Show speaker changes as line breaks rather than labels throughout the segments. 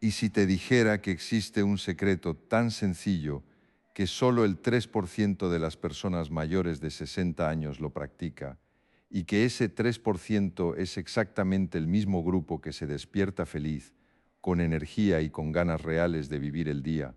¿Y si te dijera que existe un secreto tan sencillo que solo el 3% de las personas mayores de 60 años lo practica y que ese 3% es exactamente el mismo grupo que se despierta feliz, con energía y con ganas reales de vivir el día,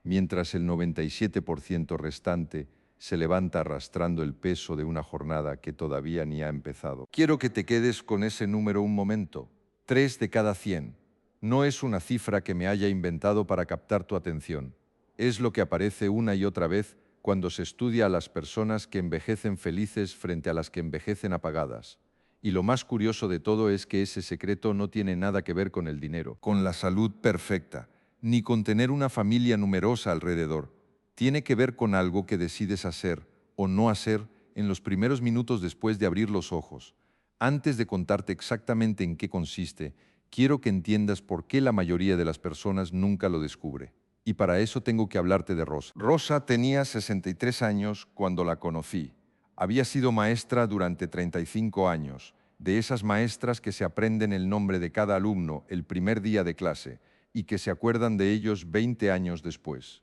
mientras el 97% restante se levanta arrastrando el peso de una jornada que todavía ni ha empezado? Quiero que te quedes con ese número un momento. 3 de cada 100. No es una cifra que me haya inventado para captar tu atención. Es lo que aparece una y otra vez cuando se estudia a las personas que envejecen felices frente a las que envejecen apagadas. Y lo más curioso de todo es que ese secreto no tiene nada que ver con el dinero, con la salud perfecta, ni con tener una familia numerosa alrededor. Tiene que ver con algo que decides hacer o no hacer en los primeros minutos después de abrir los ojos. Antes de contarte exactamente en qué consiste, quiero que entiendas por qué la mayoría de las personas nunca lo descubre. Y para eso tengo que hablarte de Rosa. Rosa tenía 63 años cuando la conocí. Había sido maestra durante 35 años, de esas maestras que se aprenden el nombre de cada alumno el primer día de clase y que se acuerdan de ellos 20 años después.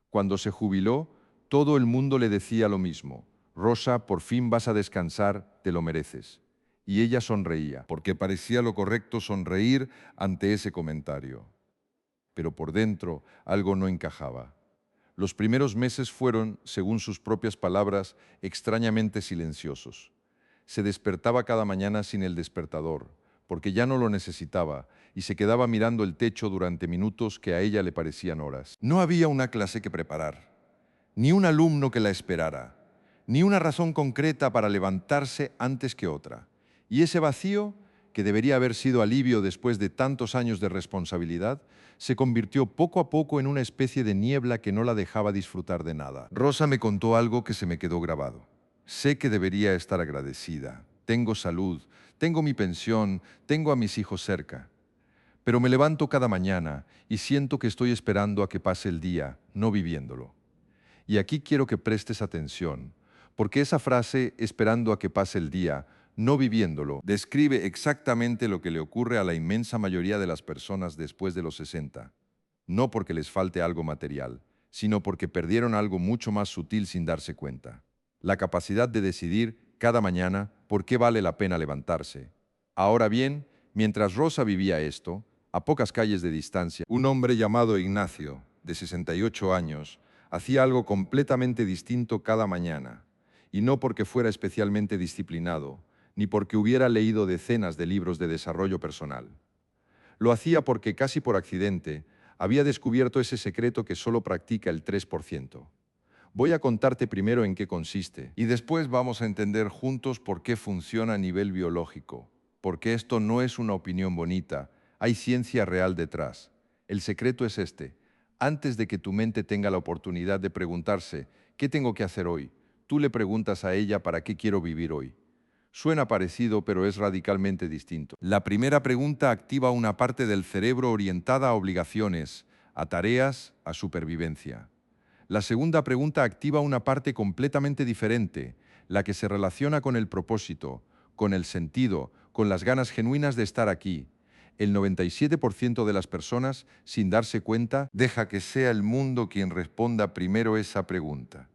Cuando se jubiló, todo el mundo le decía lo mismo: Rosa, por fin vas a descansar, te lo mereces. Y ella sonreía, porque parecía lo correcto sonreír ante ese comentario. Pero por dentro algo no encajaba. Los primeros meses fueron, según sus propias palabras, extrañamente silenciosos. Se despertaba cada mañana sin el despertador, porque ya no lo necesitaba, y se quedaba mirando el techo durante minutos que a ella le parecían horas. No había una clase que preparar, ni un alumno que la esperara, ni una razón concreta para levantarse antes que otra. Y ese vacío, que debería haber sido alivio después de tantos años de responsabilidad, se convirtió poco a poco en una especie de niebla que no la dejaba disfrutar de nada. Rosa me contó algo que se me quedó grabado. Sé que debería estar agradecida. Tengo salud, tengo mi pensión, tengo a mis hijos cerca. Pero me levanto cada mañana y siento que estoy esperando a que pase el día, no viviéndolo. Y aquí quiero que prestes atención, porque esa frase, esperando a que pase el día, no viviéndolo, describe exactamente lo que le ocurre a la inmensa mayoría de las personas después de los 60. No porque les falte algo material, sino porque perdieron algo mucho más sutil sin darse cuenta: la capacidad de decidir cada mañana por qué vale la pena levantarse. Ahora bien, mientras Rosa vivía esto, a pocas calles de distancia, un hombre llamado Ignacio, de 68 años, hacía algo completamente distinto cada mañana, y no porque fuera especialmente disciplinado, ni porque hubiera leído decenas de libros de desarrollo personal. Lo hacía porque, casi por accidente, había descubierto ese secreto que solo practica el 3%. Voy a contarte primero en qué consiste, y después vamos a entender juntos por qué funciona a nivel biológico, porque esto no es una opinión bonita, hay ciencia real detrás. El secreto es este: antes de que tu mente tenga la oportunidad de preguntarse ¿qué tengo que hacer hoy?, tú le preguntas a ella ¿para qué quiero vivir hoy? Suena parecido, pero es radicalmente distinto. La primera pregunta activa una parte del cerebro orientada a obligaciones, a tareas, a supervivencia. La segunda pregunta activa una parte completamente diferente, la que se relaciona con el propósito, con el sentido, con las ganas genuinas de estar aquí. El 97% de las personas, sin darse cuenta, deja que sea el mundo quien responda primero esa pregunta.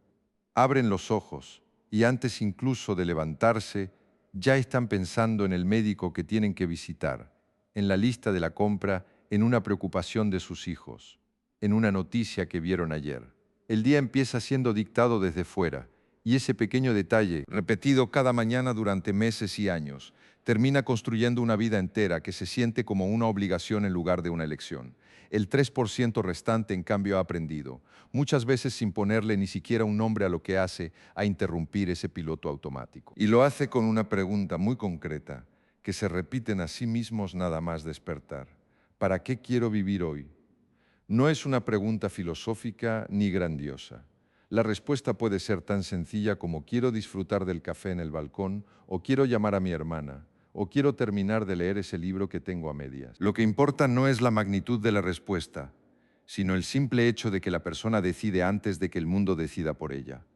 Abren los ojos y antes incluso de levantarse, ya están pensando en el médico que tienen que visitar, en la lista de la compra, en una preocupación de sus hijos, en una noticia que vieron ayer. El día empieza siendo dictado desde fuera, y ese pequeño detalle, repetido cada mañana durante meses y años, termina construyendo una vida entera que se siente como una obligación en lugar de una elección. El 3% restante, en cambio, ha aprendido, muchas veces sin ponerle ni siquiera un nombre a lo que hace, a interrumpir ese piloto automático. Y lo hace con una pregunta muy concreta, que se repiten a sí mismos nada más despertar: ¿para qué quiero vivir hoy? No es una pregunta filosófica ni grandiosa. La respuesta puede ser tan sencilla como quiero disfrutar del café en el balcón, o quiero llamar a mi hermana, o quiero terminar de leer ese libro que tengo a medias. Lo que importa no es la magnitud de la respuesta, sino el simple hecho de que la persona decide antes de que el mundo decida por ella.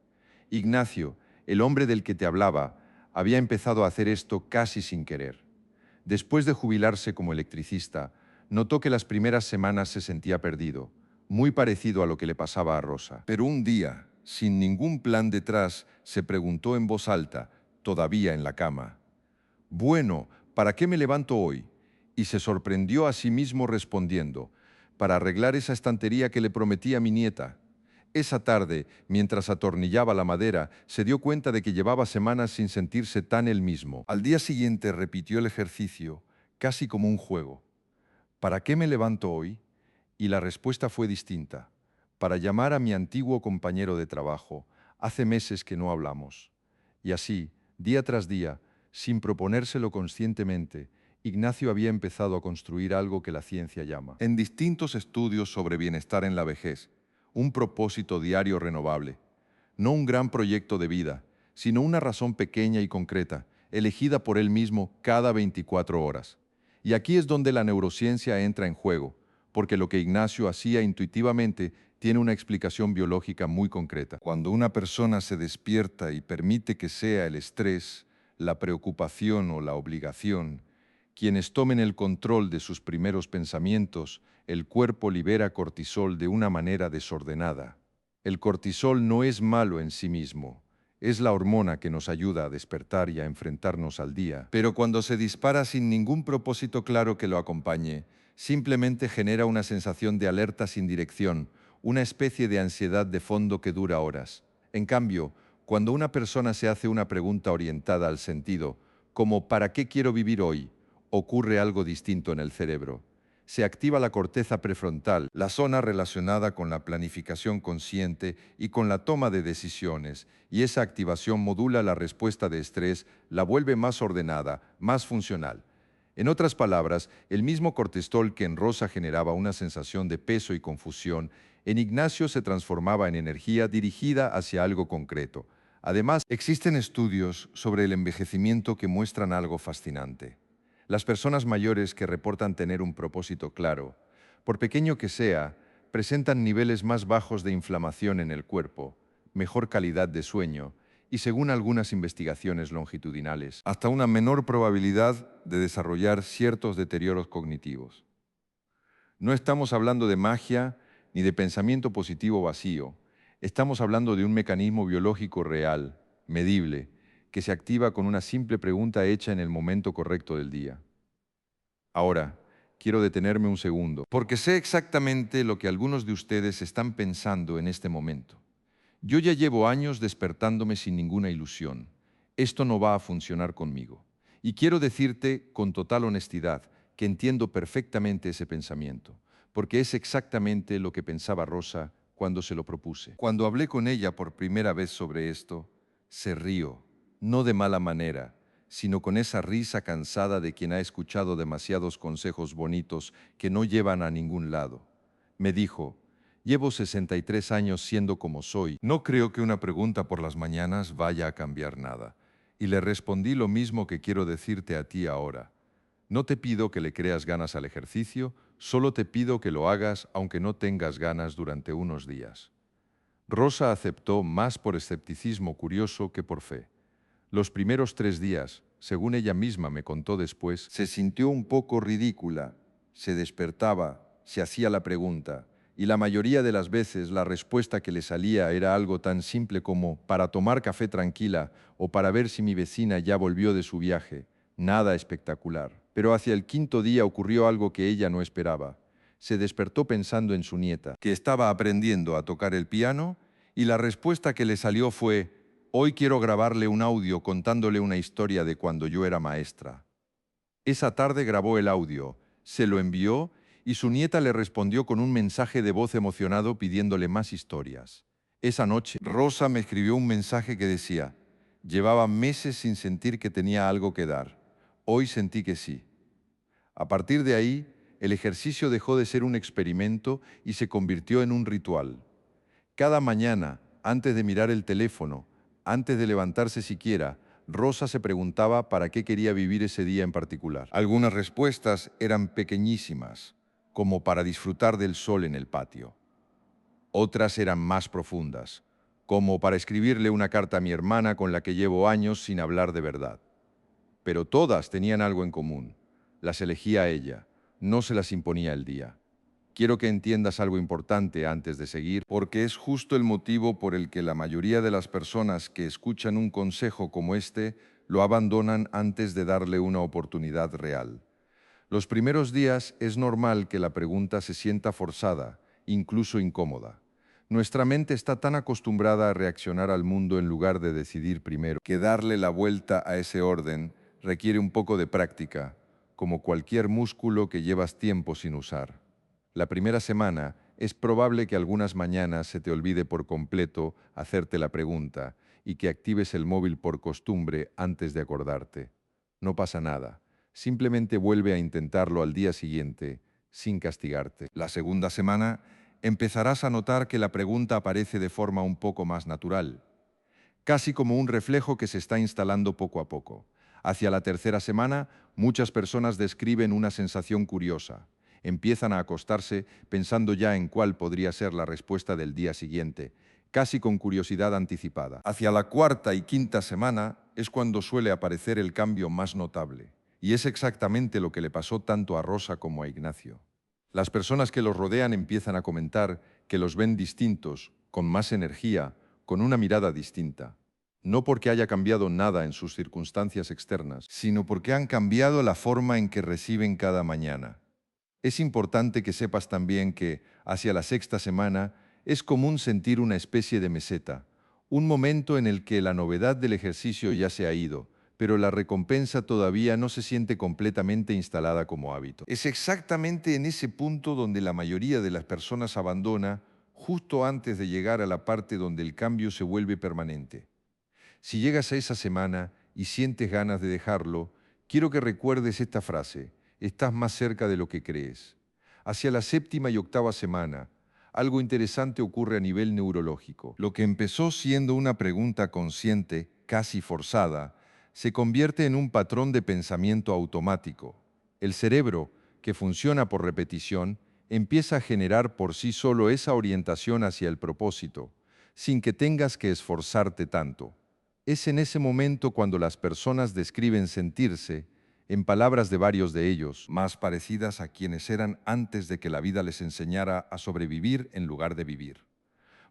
Ignacio, el hombre del que te hablaba, había empezado a hacer esto casi sin querer. Después de jubilarse como electricista, Notó que las primeras semanas se sentía perdido, muy parecido a lo que le pasaba a Rosa. Pero un día, sin ningún plan detrás, se preguntó en voz alta, todavía en la cama: bueno, ¿para qué me levanto hoy? Y se sorprendió a sí mismo respondiendo: para arreglar esa estantería que le prometí a mi nieta. Esa tarde, mientras atornillaba la madera, se dio cuenta de que llevaba semanas sin sentirse tan él mismo. Al día siguiente repitió el ejercicio, casi como un juego. ¿Para qué me levanto hoy? Y la respuesta fue distinta: para llamar a mi antiguo compañero de trabajo. Hace meses que no hablamos. Y así, día tras día, sin proponérselo conscientemente, Ignacio había empezado a construir algo que la ciencia llama, en distintos estudios sobre bienestar en la vejez, un propósito diario renovable. No un gran proyecto de vida, sino una razón pequeña y concreta, elegida por él mismo cada 24 horas. Y aquí es donde la neurociencia entra en juego, porque lo que Ignacio hacía intuitivamente tiene una explicación biológica muy concreta. Cuando una persona se despierta y permite que sea el estrés, la preocupación o la obligación quienes tomen el control de sus primeros pensamientos, el cuerpo libera cortisol de una manera desordenada. El cortisol no es malo en sí mismo, es la hormona que nos ayuda a despertar y a enfrentarnos al día. Pero cuando se dispara sin ningún propósito claro que lo acompañe, simplemente genera una sensación de alerta sin dirección, una especie de ansiedad de fondo que dura horas. En cambio, cuando una persona se hace una pregunta orientada al sentido, como ¿para qué quiero vivir hoy?, ocurre algo distinto en el cerebro. Se activa la corteza prefrontal, la zona relacionada con la planificación consciente y con la toma de decisiones, y esa activación modula la respuesta de estrés, la vuelve más ordenada, más funcional. En otras palabras, el mismo cortisol que en Rosa generaba una sensación de peso y confusión, en Ignacio se transformaba en energía dirigida hacia algo concreto. Además, existen estudios sobre el envejecimiento que muestran algo fascinante. Las personas mayores que reportan tener un propósito claro, por pequeño que sea, presentan niveles más bajos de inflamación en el cuerpo, mejor calidad de sueño y, según algunas investigaciones longitudinales, hasta una menor probabilidad de desarrollar ciertos deterioros cognitivos. No estamos hablando de magia ni de pensamiento positivo vacío. Estamos hablando de un mecanismo biológico real, medible, que se activa con una simple pregunta hecha en el momento correcto del día. Ahora, quiero detenerme un segundo, porque sé exactamente lo que algunos de ustedes están pensando en este momento. Yo ya llevo años despertándome sin ninguna ilusión. Esto no va a funcionar conmigo. Y quiero decirte con total honestidad que entiendo perfectamente ese pensamiento, porque es exactamente lo que pensaba Rosa cuando se lo propuse. Cuando hablé con ella por primera vez sobre esto, se rió, no de mala manera, sino con esa risa cansada de quien ha escuchado demasiados consejos bonitos que no llevan a ningún lado. Me dijo: llevo 63 años siendo como soy. No creo que una pregunta por las mañanas vaya a cambiar nada. Y le respondí lo mismo que quiero decirte a ti ahora. No te pido que le creas ganas al ejercicio, solo te pido que lo hagas aunque no tengas ganas durante unos días. Rosa aceptó más por escepticismo curioso que por fe. Los primeros 3 días, según ella misma me contó después, se sintió un poco ridícula. Se despertaba, se hacía la pregunta, y la mayoría de las veces la respuesta que le salía era algo tan simple como para tomar café tranquila o para ver si mi vecina ya volvió de su viaje. Nada espectacular. Pero hacia el 5.º día ocurrió algo que ella no esperaba. Se despertó pensando en su nieta, que estaba aprendiendo a tocar el piano, y la respuesta que le salió fue: hoy quiero grabarle un audio contándole una historia de cuando yo era maestra. Esa tarde grabó el audio, se lo envió y su nieta le respondió con un mensaje de voz emocionado pidiéndole más historias. Esa noche, Rosa me escribió un mensaje que decía: llevaba meses sin sentir que tenía algo que dar. Hoy sentí que sí. A partir de ahí, el ejercicio dejó de ser un experimento y se convirtió en un ritual. Cada mañana, antes de mirar el teléfono, antes de levantarse siquiera, Rosa se preguntaba para qué quería vivir ese día en particular. Algunas respuestas eran pequeñísimas, como para disfrutar del sol en el patio. Otras eran más profundas, como para escribirle una carta a mi hermana con la que llevo años sin hablar de verdad. Pero todas tenían algo en común. Las elegía ella. no se las imponía el día. Quiero que entiendas algo importante antes de seguir, porque es justo el motivo por el que la mayoría de las personas que escuchan un consejo como este lo abandonan antes de darle una oportunidad real. Los primeros días es normal que la pregunta se sienta forzada, incluso incómoda. Nuestra mente está tan acostumbrada a reaccionar al mundo en lugar de decidir primero que darle la vuelta a ese orden requiere un poco de práctica, como cualquier músculo que llevas tiempo sin usar. La primera semana es probable que algunas mañanas se te olvide por completo hacerte la pregunta y que actives el móvil por costumbre antes de acordarte. No pasa nada. Simplemente vuelve a intentarlo al día siguiente, sin castigarte. La segunda semana empezarás a notar que la pregunta aparece de forma un poco más natural, casi como un reflejo que se está instalando poco a poco. Hacia la tercera semana, muchas personas describen una sensación curiosa. Empiezan a acostarse pensando ya en cuál podría ser la respuesta del día siguiente, casi con curiosidad anticipada. Hacia la cuarta y quinta semana es cuando suele aparecer el cambio más notable. Y es exactamente lo que le pasó tanto a Rosa como a Ignacio. Las personas que los rodean empiezan a comentar que los ven distintos, con más energía, con una mirada distinta. No porque haya cambiado nada en sus circunstancias externas, sino porque han cambiado la forma en que reciben cada mañana. Es importante que sepas también que, hacia la sexta semana, es común sentir una especie de meseta, un momento en el que la novedad del ejercicio ya se ha ido, pero la recompensa todavía no se siente completamente instalada como hábito. Es exactamente en ese punto donde la mayoría de las personas abandona, justo antes de llegar a la parte donde el cambio se vuelve permanente. Si llegas a esa semana y sientes ganas de dejarlo, quiero que recuerdes esta frase: estás más cerca de lo que crees. Hacia la séptima y octava semana, algo interesante ocurre a nivel neurológico. Lo que empezó siendo una pregunta consciente, casi forzada, se convierte en un patrón de pensamiento automático. El cerebro, que funciona por repetición, empieza a generar por sí solo esa orientación hacia el propósito, sin que tengas que esforzarte tanto. Es en ese momento cuando las personas describen sentirse, en palabras de varios de ellos, más parecidas a quienes eran antes de que la vida les enseñara a sobrevivir en lugar de vivir.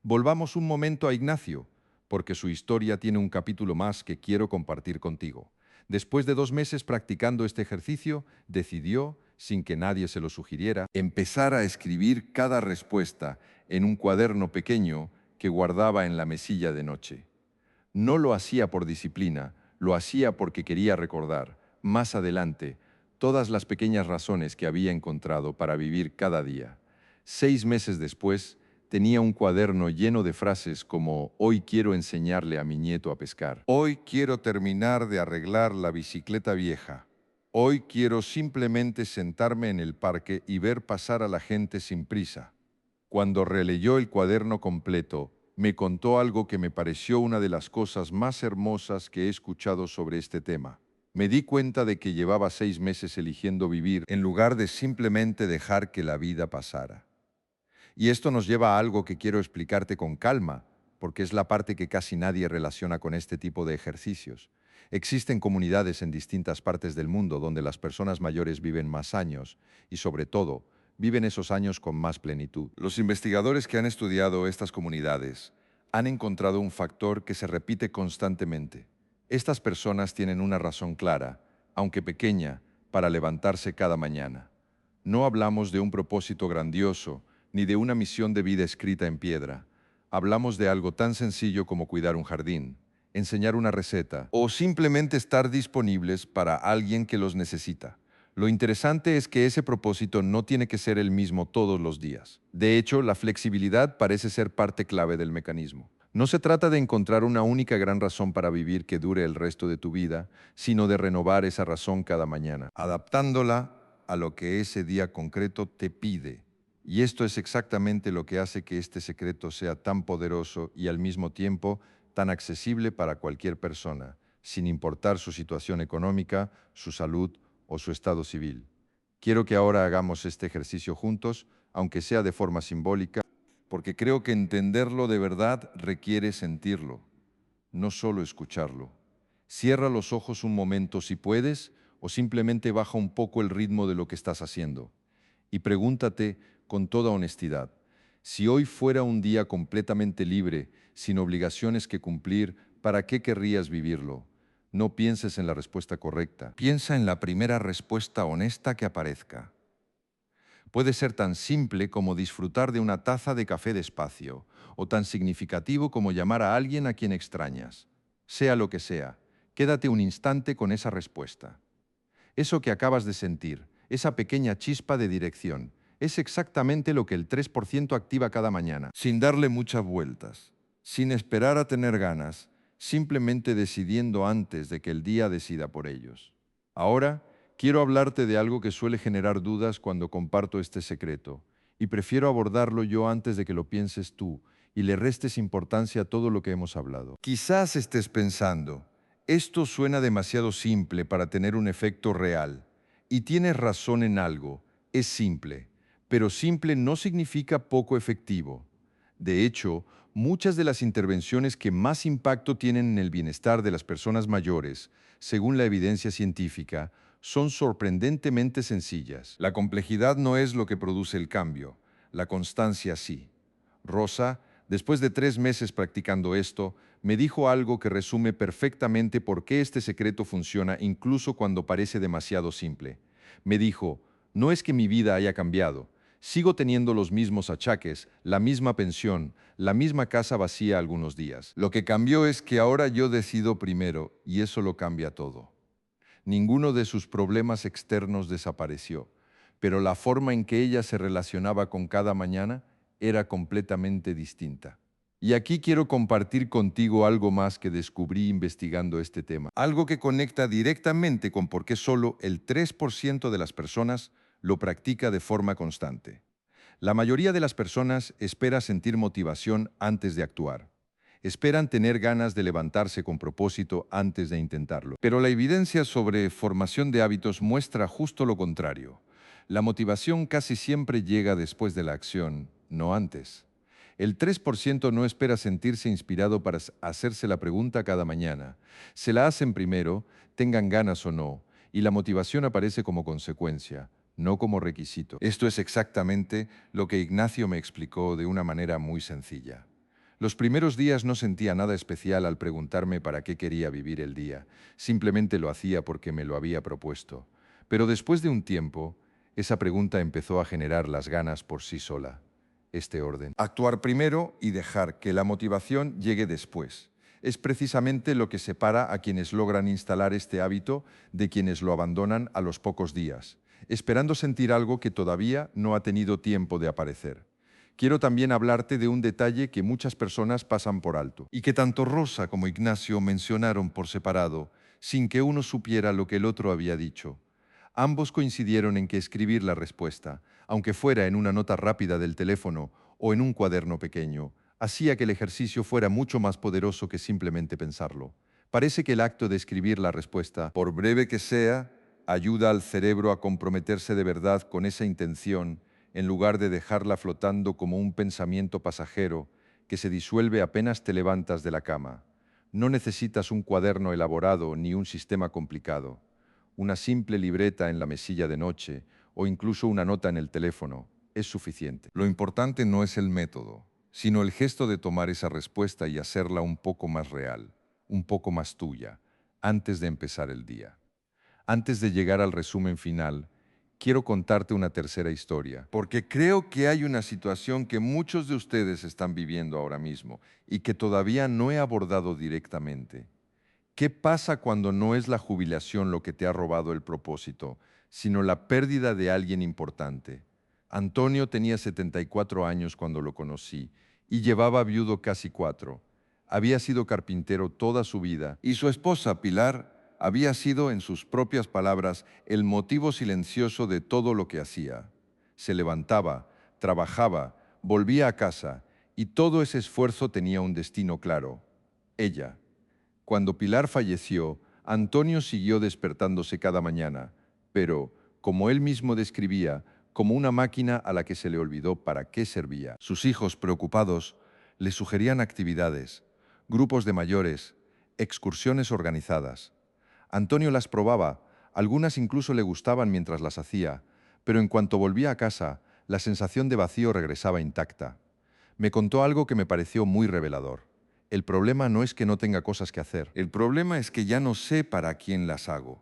Volvamos un momento a Ignacio, porque su historia tiene un capítulo más que quiero compartir contigo. Después de 2 meses practicando este ejercicio, decidió, sin que nadie se lo sugiriera, empezar a escribir cada respuesta en un cuaderno pequeño que guardaba en la mesilla de noche. No lo hacía por disciplina, lo hacía porque quería recordar, más adelante, todas las pequeñas razones que había encontrado para vivir cada día. 6 meses después, tenía un cuaderno lleno de frases como: hoy quiero enseñarle a mi nieto a pescar. Hoy quiero terminar de arreglar la bicicleta vieja. Hoy quiero simplemente sentarme en el parque y ver pasar a la gente sin prisa. Cuando releyó el cuaderno completo, me contó algo que me pareció una de las cosas más hermosas que he escuchado sobre este tema. Me di cuenta de que llevaba 6 meses eligiendo vivir en lugar de simplemente dejar que la vida pasara. Y esto nos lleva a algo que quiero explicarte con calma, porque es la parte que casi nadie relaciona con este tipo de ejercicios. Existen comunidades en distintas partes del mundo donde las personas mayores viven más años y, sobre todo, viven esos años con más plenitud. Los investigadores que han estudiado estas comunidades han encontrado un factor que se repite constantemente. Estas personas tienen una razón clara, aunque pequeña, para levantarse cada mañana. No hablamos de un propósito grandioso, ni de una misión de vida escrita en piedra. Hablamos de algo tan sencillo como cuidar un jardín, enseñar una receta o simplemente estar disponibles para alguien que los necesita. Lo interesante es que ese propósito no tiene que ser el mismo todos los días. De hecho, la flexibilidad parece ser parte clave del mecanismo. No se trata de encontrar una única gran razón para vivir que dure el resto de tu vida, sino de renovar esa razón cada mañana, adaptándola a lo que ese día concreto te pide. Y esto es exactamente lo que hace que este secreto sea tan poderoso y al mismo tiempo tan accesible para cualquier persona, sin importar su situación económica, su salud o su estado civil. Quiero que ahora hagamos este ejercicio juntos, aunque sea de forma simbólica, porque creo que entenderlo de verdad requiere sentirlo, no solo escucharlo. Cierra los ojos un momento si puedes, o simplemente baja un poco el ritmo de lo que estás haciendo. Y pregúntate con toda honestidad, si hoy fuera un día completamente libre, sin obligaciones que cumplir, ¿para qué querrías vivirlo? No pienses en la respuesta correcta. Piensa en la primera respuesta honesta que aparezca. Puede ser tan simple como disfrutar de una taza de café despacio, o tan significativo como llamar a alguien a quien extrañas. Sea lo que sea, quédate un instante con esa respuesta. Eso que acabas de sentir, esa pequeña chispa de dirección, es exactamente lo que el 3% activa cada mañana, sin darle muchas vueltas, sin esperar a tener ganas, simplemente decidiendo antes de que el día decida por ellos. Ahora, quiero hablarte de algo que suele generar dudas cuando comparto este secreto, y prefiero abordarlo yo antes de que lo pienses tú y le restes importancia a todo lo que hemos hablado. Quizás estés pensando, esto suena demasiado simple para tener un efecto real, y tienes razón en algo, es simple, pero simple no significa poco efectivo. De hecho, muchas de las intervenciones que más impacto tienen en el bienestar de las personas mayores, según la evidencia científica, son sorprendentemente sencillas. La complejidad no es lo que produce el cambio, la constancia sí. Rosa, después de 3 meses practicando esto, me dijo algo que resume perfectamente por qué este secreto funciona incluso cuando parece demasiado simple. Me dijo, no es que mi vida haya cambiado, sigo teniendo los mismos achaques, la misma pensión, la misma casa vacía algunos días. Lo que cambió es que ahora yo decido primero y eso lo cambia todo. Ninguno de sus problemas externos desapareció, pero la forma en que ella se relacionaba con cada mañana era completamente distinta. Y aquí quiero compartir contigo algo más que descubrí investigando este tema. Algo que conecta directamente con por qué solo el 3% de las personas lo practica de forma constante. La mayoría de las personas espera sentir motivación antes de actuar. Esperan tener ganas de levantarse con propósito antes de intentarlo. Pero la evidencia sobre formación de hábitos muestra justo lo contrario. La motivación casi siempre llega después de la acción, no antes. El 3% no espera sentirse inspirado para hacerse la pregunta cada mañana. Se la hacen primero, tengan ganas o no, y la motivación aparece como consecuencia, no como requisito. Esto es exactamente lo que Ignacio me explicó de una manera muy sencilla. Los primeros días no sentía nada especial al preguntarme para qué quería vivir el día. Simplemente lo hacía porque me lo había propuesto. Pero después de un tiempo, esa pregunta empezó a generar las ganas por sí sola. Este orden. Actuar primero y dejar que la motivación llegue después. Es precisamente lo que separa a quienes logran instalar este hábito de quienes lo abandonan a los pocos días, esperando sentir algo que todavía no ha tenido tiempo de aparecer. Quiero también hablarte de un detalle que muchas personas pasan por alto y que tanto Rosa como Ignacio mencionaron por separado, sin que uno supiera lo que el otro había dicho. Ambos coincidieron en que escribir la respuesta, aunque fuera en una nota rápida del teléfono o en un cuaderno pequeño, hacía que el ejercicio fuera mucho más poderoso que simplemente pensarlo. Parece que el acto de escribir la respuesta, por breve que sea, ayuda al cerebro a comprometerse de verdad con esa intención en lugar de dejarla flotando como un pensamiento pasajero que se disuelve apenas te levantas de la cama. No necesitas un cuaderno elaborado ni un sistema complicado. Una simple libreta en la mesilla de noche o incluso una nota en el teléfono es suficiente. Lo importante no es el método, sino el gesto de tomar esa respuesta y hacerla un poco más real, un poco más tuya, antes de empezar el día. Antes de llegar al resumen final, quiero contarte una tercera historia, porque creo que hay una situación que muchos de ustedes están viviendo ahora mismo y que todavía no he abordado directamente. ¿Qué pasa cuando no es la jubilación lo que te ha robado el propósito, sino la pérdida de alguien importante? Antonio tenía 74 años cuando lo conocí y llevaba viudo casi 4. Había sido carpintero toda su vida y su esposa, Pilar, había sido, en sus propias palabras, el motivo silencioso de todo lo que hacía. Se levantaba, trabajaba, volvía a casa y todo ese esfuerzo tenía un destino claro: ella. Cuando Pilar falleció, Antonio siguió despertándose cada mañana, pero, como él mismo describía, como una máquina a la que se le olvidó para qué servía. Sus hijos, preocupados, le sugerían actividades, grupos de mayores, excursiones organizadas. Antonio las probaba, Algunas incluso le gustaban mientras las hacía, pero en cuanto volvía a casa, la sensación de vacío regresaba intacta. Me contó algo que me pareció muy revelador. El problema no es que no tenga cosas que hacer. El problema es que ya no sé para quién las hago.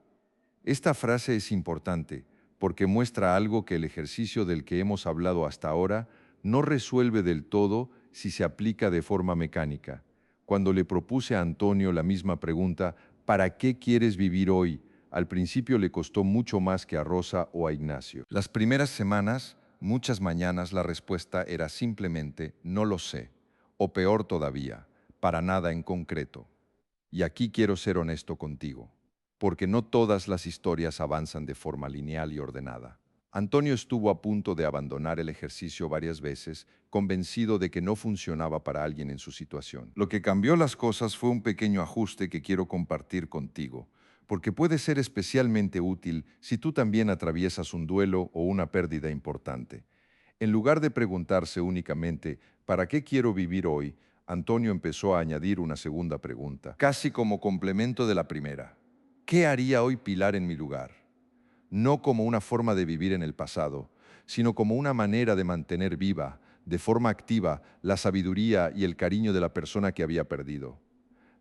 Esta frase es importante porque muestra algo que el ejercicio del que hemos hablado hasta ahora no resuelve del todo si se aplica de forma mecánica. Cuando le propuse a Antonio la misma pregunta, ¿para qué quieres vivir hoy?, al principio le costó mucho más que a Rosa o a Ignacio. Las primeras semanas, muchas mañanas, la respuesta era simplemente no lo sé, o peor todavía, para nada en concreto. Y aquí quiero ser honesto contigo, porque no todas las historias avanzan de forma lineal y ordenada. Antonio estuvo a punto de abandonar el ejercicio varias veces, convencido de que no funcionaba para alguien en su situación. Lo que cambió las cosas fue un pequeño ajuste que quiero compartir contigo, porque puede ser especialmente útil si tú también atraviesas un duelo o una pérdida importante. En lugar de preguntarse únicamente, ¿para qué quiero vivir hoy?, Antonio empezó a añadir una segunda pregunta, casi como complemento de la primera. ¿Qué haría hoy Pilar en mi lugar? No como una forma de vivir en el pasado, sino como una manera de mantener viva, de forma activa, la sabiduría y el cariño de la persona que había perdido.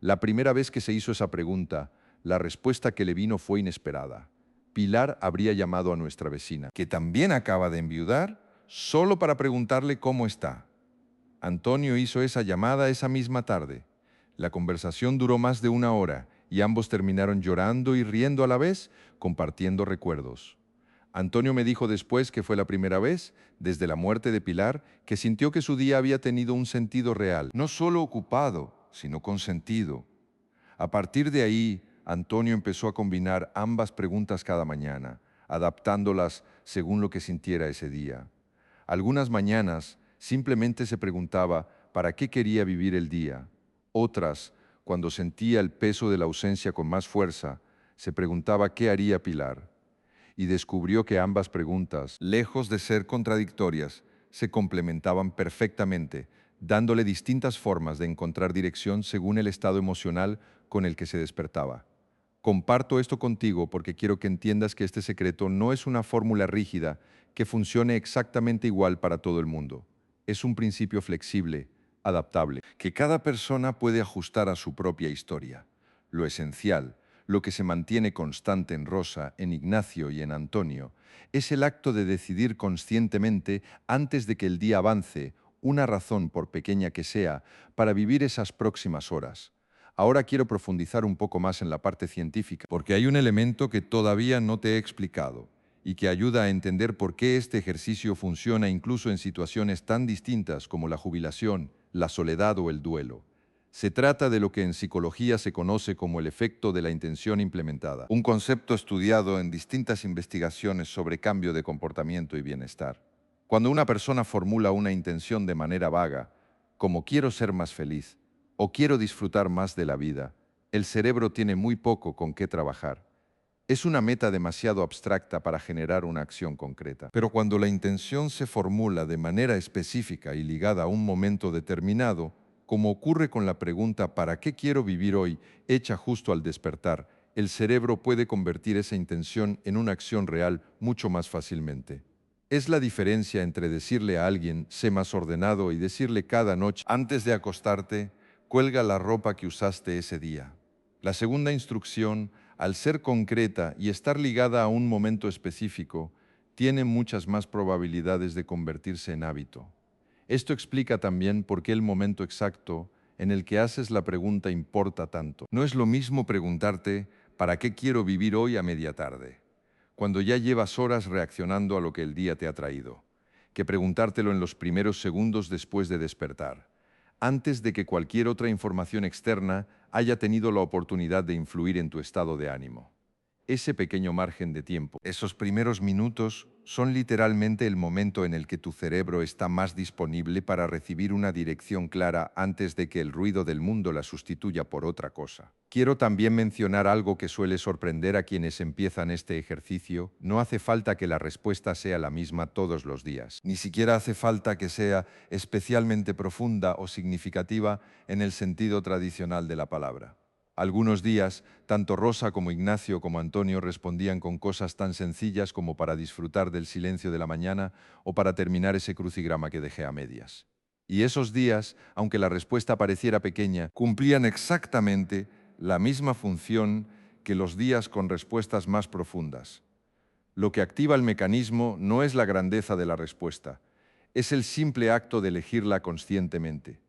La primera vez que se hizo esa pregunta, la respuesta que le vino fue inesperada. Pilar habría llamado a nuestra vecina, que también acaba de enviudar, solo para preguntarle cómo está. Antonio hizo esa llamada esa misma tarde. La conversación duró más de una hora y ambos terminaron llorando y riendo a la vez, compartiendo recuerdos. Antonio me dijo después que fue la primera vez, desde la muerte de Pilar, que sintió que su día había tenido un sentido real, no solo ocupado, sino con sentido. A partir de ahí, Antonio empezó a combinar ambas preguntas cada mañana, adaptándolas según lo que sintiera ese día. Algunas mañanas simplemente se preguntaba para qué quería vivir el día. Otras, cuando sentía el peso de la ausencia con más fuerza, se preguntaba qué haría Pilar. Y descubrió que ambas preguntas, lejos de ser contradictorias, se complementaban perfectamente, dándole distintas formas de encontrar dirección según el estado emocional con el que se despertaba. Comparto esto contigo porque quiero que entiendas que este secreto no es una fórmula rígida que funcione exactamente igual para todo el mundo. Es un principio flexible, adaptable, que cada persona puede ajustar a su propia historia. Lo esencial, lo que se mantiene constante en Rosa, en Ignacio y en Antonio, es el acto de decidir conscientemente, antes de que el día avance, una razón, por pequeña que sea, para vivir esas próximas horas. Ahora quiero profundizar un poco más en la parte científica, porque hay un elemento que todavía no te he explicado y que ayuda a entender por qué este ejercicio funciona incluso en situaciones tan distintas como la jubilación, la soledad o el duelo. Se trata de lo que en psicología se conoce como el efecto de la intención implementada, un concepto estudiado en distintas investigaciones sobre cambio de comportamiento y bienestar. Cuando una persona formula una intención de manera vaga, como quiero ser más feliz o quiero disfrutar más de la vida, el cerebro tiene muy poco con qué trabajar. Es una meta demasiado abstracta para generar una acción concreta. Pero cuando la intención se formula de manera específica y ligada a un momento determinado, como ocurre con la pregunta ¿para qué quiero vivir hoy?, hecha justo al despertar, el cerebro puede convertir esa intención en una acción real mucho más fácilmente. Es la diferencia entre decirle a alguien sé más ordenado y decirle cada noche antes de acostarte cuelga la ropa que usaste ese día. La segunda instrucción, al ser concreta y estar ligada a un momento específico, tiene muchas más probabilidades de convertirse en hábito. Esto explica también por qué el momento exacto en el que haces la pregunta importa tanto. No es lo mismo preguntarte ¿para qué quiero vivir hoy a media tarde?, cuando ya llevas horas reaccionando a lo que el día te ha traído, que preguntártelo en los primeros segundos después de despertar, antes de que cualquier otra información externa haya tenido la oportunidad de influir en tu estado de ánimo. Ese pequeño margen de tiempo, esos primeros minutos, son literalmente el momento en el que tu cerebro está más disponible para recibir una dirección clara antes de que el ruido del mundo la sustituya por otra cosa. Quiero también mencionar algo que suele sorprender a quienes empiezan este ejercicio. No hace falta que la respuesta sea la misma todos los días. Ni siquiera hace falta que sea especialmente profunda o significativa en el sentido tradicional de la palabra. Algunos días, tanto Rosa como Ignacio como Antonio respondían con cosas tan sencillas como para disfrutar del silencio de la mañana o para terminar ese crucigrama que dejé a medias. Y esos días, aunque la respuesta pareciera pequeña, cumplían exactamente la misma función que los días con respuestas más profundas. Lo que activa el mecanismo no es la grandeza de la respuesta, es el simple acto de elegirla conscientemente.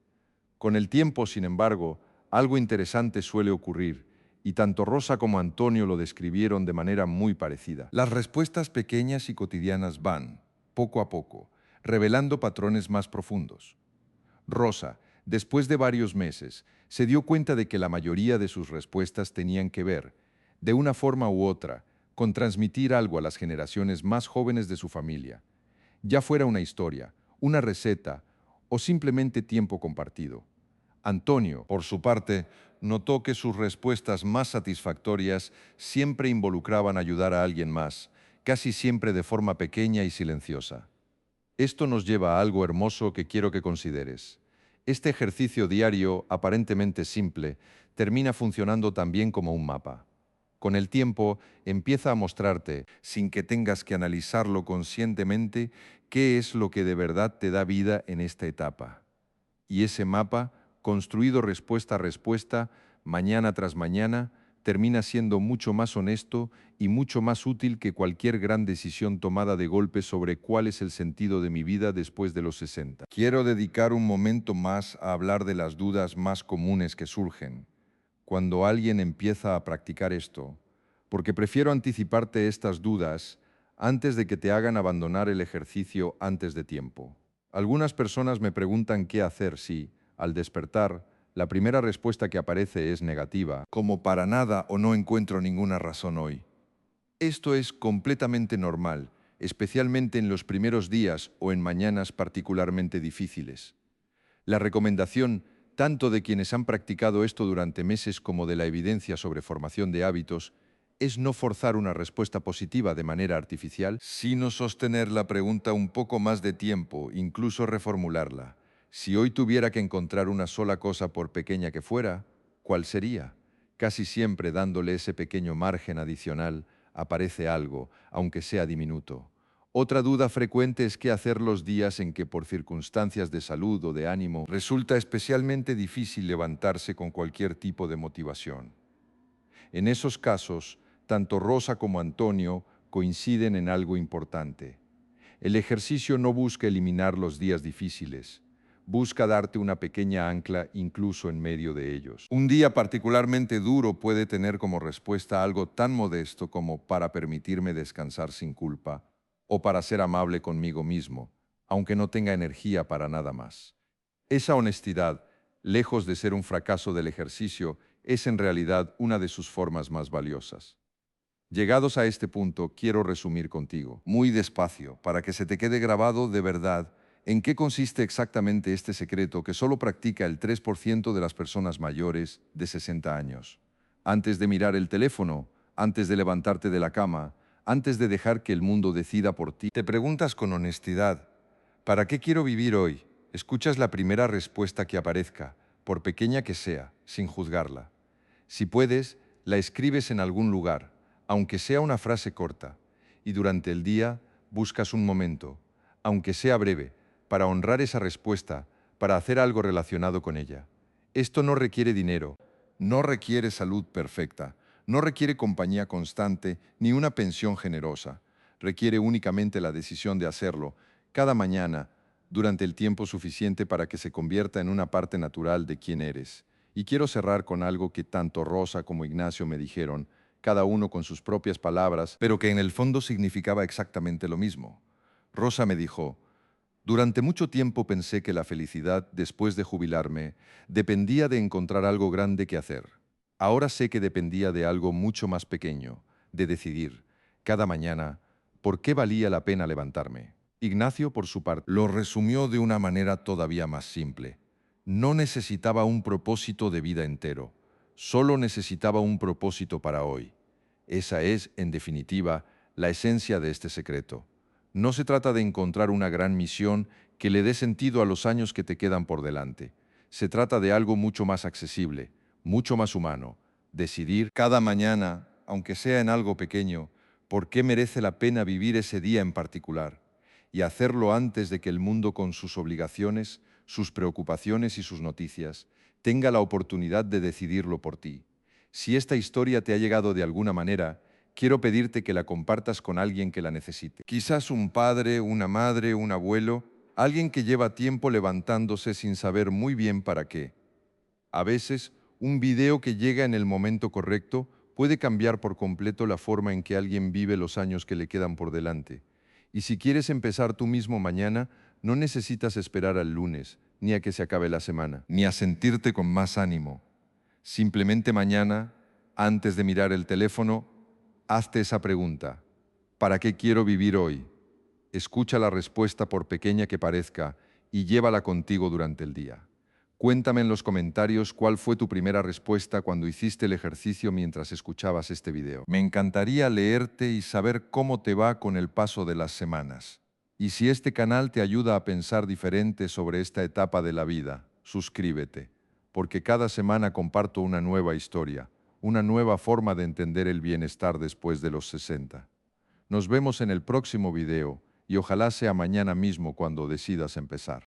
Con el tiempo, sin embargo, algo interesante suele ocurrir, y tanto Rosa como Antonio lo describieron de manera muy parecida. Las respuestas pequeñas y cotidianas van, poco a poco, revelando patrones más profundos. Rosa, después de varios meses, se dio cuenta de que la mayoría de sus respuestas tenían que ver, de una forma u otra, con transmitir algo a las generaciones más jóvenes de su familia, ya fuera una historia, una receta o simplemente tiempo compartido. Antonio, por su parte, notó que sus respuestas más satisfactorias siempre involucraban ayudar a alguien más, casi siempre de forma pequeña y silenciosa. Esto nos lleva a algo hermoso que quiero que consideres. Este ejercicio diario, aparentemente simple, termina funcionando también como un mapa. Con el tiempo, empieza a mostrarte, sin que tengas que analizarlo conscientemente, qué es lo que de verdad te da vida en esta etapa. Y ese mapa, construido respuesta a respuesta, mañana tras mañana, termina siendo mucho más honesto y mucho más útil que cualquier gran decisión tomada de golpe sobre cuál es el sentido de mi vida después de los 60. Quiero dedicar un momento más a hablar de las dudas más comunes que surgen cuando alguien empieza a practicar esto, porque prefiero anticiparte estas dudas antes de que te hagan abandonar el ejercicio antes de tiempo. Algunas personas me preguntan qué hacer si, al despertar, la primera respuesta que aparece es negativa, como para nada o no encuentro ninguna razón hoy. Esto es completamente normal, especialmente en los primeros días o en mañanas particularmente difíciles. La recomendación, tanto de quienes han practicado esto durante meses como de la evidencia sobre formación de hábitos, es no forzar una respuesta positiva de manera artificial, sino sostener la pregunta un poco más de tiempo, incluso reformularla. Si hoy tuviera que encontrar una sola cosa por pequeña que fuera, ¿cuál sería? Casi siempre dándole ese pequeño margen adicional, aparece algo, aunque sea diminuto. Otra duda frecuente es qué hacer los días en que por circunstancias de salud o de ánimo resulta especialmente difícil levantarse con cualquier tipo de motivación. En esos casos, tanto Rosa como Antonio coinciden en algo importante. El ejercicio no busca eliminar los días difíciles, busca darte una pequeña ancla incluso en medio de ellos. Un día particularmente duro puede tener como respuesta algo tan modesto como para permitirme descansar sin culpa o para ser amable conmigo mismo, aunque no tenga energía para nada más. Esa honestidad, lejos de ser un fracaso del ejercicio, es en realidad una de sus formas más valiosas. Llegados a este punto, quiero resumir contigo, muy despacio, para que se te quede grabado de verdad en qué consiste exactamente este secreto que solo practica el 3% de las personas mayores de 60 años. Antes de mirar el teléfono, antes de levantarte de la cama, antes de dejar que el mundo decida por ti, te preguntas con honestidad, ¿para qué quiero vivir hoy? Escuchas la primera respuesta que aparezca, por pequeña que sea, sin juzgarla. Si puedes, la escribes en algún lugar, aunque sea una frase corta, y durante el día buscas un momento, aunque sea breve, para honrar esa respuesta, para hacer algo relacionado con ella. Esto no requiere dinero, no requiere salud perfecta, no requiere compañía constante ni una pensión generosa. Requiere únicamente la decisión de hacerlo, cada mañana, durante el tiempo suficiente para que se convierta en una parte natural de quién eres. Y quiero cerrar con algo que tanto Rosa como Ignacio me dijeron, cada uno con sus propias palabras, pero que en el fondo significaba exactamente lo mismo. Rosa me dijo, durante mucho tiempo pensé que la felicidad, después de jubilarme, dependía de encontrar algo grande que hacer. Ahora sé que dependía de algo mucho más pequeño, de decidir, cada mañana, por qué valía la pena levantarme. Ignacio, por su parte, lo resumió de una manera todavía más simple. No necesitaba un propósito de vida entero, solo necesitaba un propósito para hoy. Esa es, en definitiva, la esencia de este secreto. No se trata de encontrar una gran misión que le dé sentido a los años que te quedan por delante. Se trata de algo mucho más accesible, mucho más humano, Decidir cada mañana, aunque sea en algo pequeño, por qué merece la pena vivir ese día en particular, y hacerlo antes de que el mundo con sus obligaciones, sus preocupaciones y sus noticias tenga la oportunidad de decidirlo por ti. Si esta historia te ha llegado de alguna manera, quiero pedirte que la compartas con alguien que la necesite. Quizás un padre, una madre, un abuelo, alguien que lleva tiempo levantándose sin saber muy bien para qué. A veces, un video que llega en el momento correcto puede cambiar por completo la forma en que alguien vive los años que le quedan por delante. Y si quieres empezar tú mismo mañana, no necesitas esperar al lunes, ni a que se acabe la semana, ni a sentirte con más ánimo. Simplemente mañana, antes de mirar el teléfono, hazte esa pregunta: ¿para qué quiero vivir hoy? Escucha la respuesta por pequeña que parezca y llévala contigo durante el día. Cuéntame en los comentarios cuál fue tu primera respuesta cuando hiciste el ejercicio mientras escuchabas este video. Me encantaría leerte y saber cómo te va con el paso de las semanas. Y si este canal te ayuda a pensar diferente sobre esta etapa de la vida, suscríbete, porque cada semana comparto una nueva historia, una nueva forma de entender el bienestar después de los 60. Nos vemos en el próximo video y ojalá sea mañana mismo cuando decidas empezar.